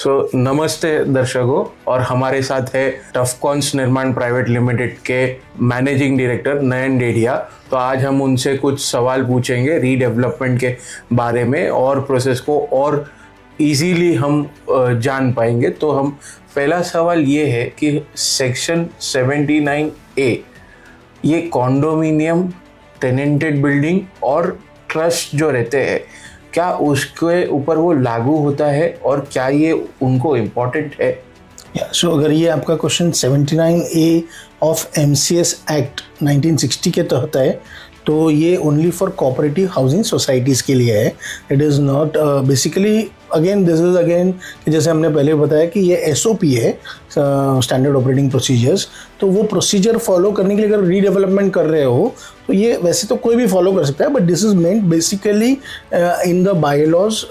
नमस्ते दर्शकों, और हमारे साथ है टफकॉन्स निर्माण प्राइवेट लिमिटेड के मैनेजिंग डायरेक्टर नयन डेढ़िया। तो आज हम उनसे कुछ सवाल पूछेंगे रीडेवलपमेंट के बारे में और प्रोसेस को और इजीली हम जान पाएंगे। तो हम पहला सवाल ये है कि सेक्शन 79A ये कॉन्डोमिनियम, टेनेंटेड बिल्डिंग और ट्रस्ट जो रहते हैं, क्या उसके ऊपर वो लागू होता है और क्या ये उनको इम्पोर्टेंट है? सो अगर ये आपका question 79A of MCS act 1960 के तहत है तो ये only for cooperative housing societies के लिए है। It is not basically again this is again जैसे हमने पहले बताया कि ये SOP है, स्टैंडर्ड ऑपरेटिंग प्रोसीजर्स। तो वो प्रोसीजर फॉलो करने के लिए अगर रीडेवलपमेंट कर रहे हो तो ये वैसे तो कोई भी फॉलो कर सकता है, but this is meant basically in the bylaws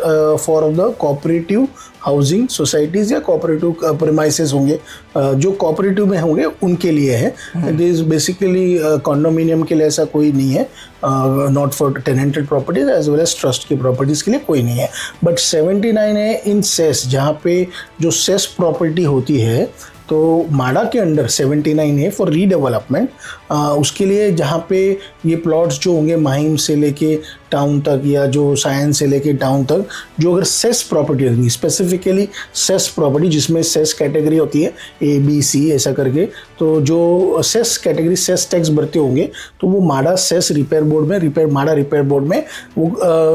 for the cooperative housing societies या कोऑपरेटिव प्रीमाइसेस होंगे जो कोऑपरेटिव में होंगे उनके लिए है। इट इज़ बेसिकली कॉन्डोमिनियम के लिए ऐसा कोई नहीं है, not for tenanted properties as well as trust की प्रॉपर्टीज़ के लिए कोई नहीं है। बट 79 है इन सेस, जहाँ पे जो सेस प्रॉपर्टी होती है तो माडा के अंडर 79 है फॉर रीडेवलपमेंट। उसके लिए जहाँ पे ये प्लॉट्स जो होंगे माहिम से लेके टाउन तक या जो साइंस से लेके टाउन तक, जो अगर सेस प्रॉपर्टी होगी, स्पेसिफिकली सेस प्रॉपर्टी जिसमें सेस कैटेगरी होती है ABC ऐसा करके, तो जो सेस कैटेगरी सेस टैक्स भरते होंगे तो वो माडा सेस रिपेयर बोर्ड में माडा रिपेयर बोर्ड में वो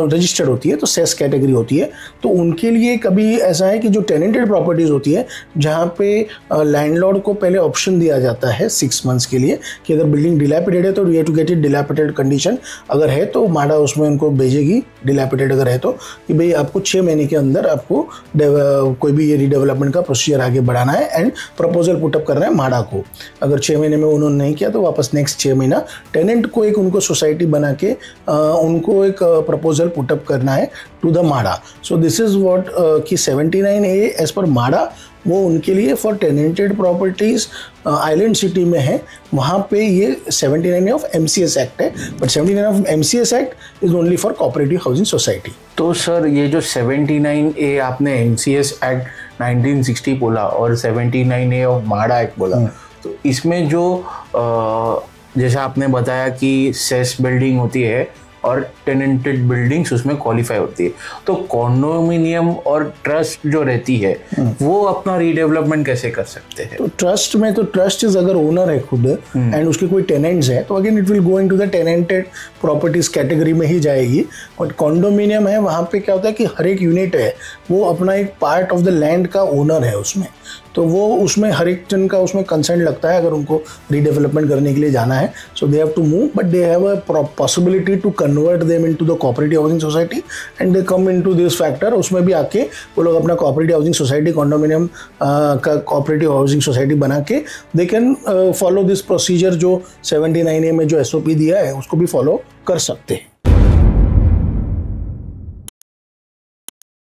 रजिस्टर्ड होती है, तो सेस कैटेगरी होती है। तो उनके लिए कभी ऐसा है कि जो टेनेंटेड प्रॉपर्टीज़ होती है जहाँ पे लैंडलॉर्ड को पहले ऑप्शन दिया जाता है 6 मंथ्स के लिए कि अगर बिल्डिंग डिलैपिडेटेड है तो you have to get it dilapidated condition. अगर है तो माडा उसमें उनको भेजेगी, डिलैपिडेटेड अगर है तो, कि भाई आपको 6 महीने के अंदर आपको कोई भी ये रीडेवलपमेंट का प्रोसीजर आगे बढ़ाना है एंड प्रपोजल पुटअप करना है माडा को। अगर 6 महीने में उन्होंने नहीं किया तो वापस नेक्स्ट 6 महीना टेनेंट को एक उनको सोसाइटी बना के उनको एक प्रपोजल पुटअप करना है टू द माडा। सो दिस इज व्हाट कि 79A एज पर माडा वो उनके लिए फॉर टेनेंटेड प्रॉपर्टीज़ आइलैंड सिटी में है, वहाँ पे ये 79 ऑफ MCS एक्ट है। But 79 of MCS act is only for cooperative housing society. तो सर ये जो 79A आपने MCS एक्ट 1960 बोला और 79A ऑफ माडा एक्ट बोला, तो इसमें जो जैसा आपने बताया कि सेस बिल्डिंग होती है और टेनेंटेड बिल्डिंग्स उसमें क्वालिफाई होती है, तो कॉन्डोमिनियम और ट्रस्ट जो रहती है वो अपना रीडेवलपमेंट कैसे कर सकते हैं? तो ट्रस्ट में तो ट्रस्ट इज अगर ओनर है खुद एंड उसके कोई टेनेंट्स है तो again it will go into the tenanted properties category में ही जाएगी। बट कॉन्डोमिनियम है, वहाँ पे क्या होता है कि हर एक यूनिट है वो अपना एक पार्ट ऑफ द लैंड का ओनर है उसमें, तो वो उसमें हर एक जन का उसमें कंसेंट लगता है अगर उनको रीडेवलपमेंट करने के लिए जाना है। So they have to move, but they have a possibility to convert them into the cooperative housing society and they come into this factor. उसमें भी आके वो लोग अपना कोऑपरेटिव हाउसिंग सोसाइटी कॉन्डोमिनियम का कोऑपरेटिव हाउसिंग सोसाइटी बना के they can follow this procedure जो 79A में जो SOP दिया है उसको भी फॉलो कर सकते हैं।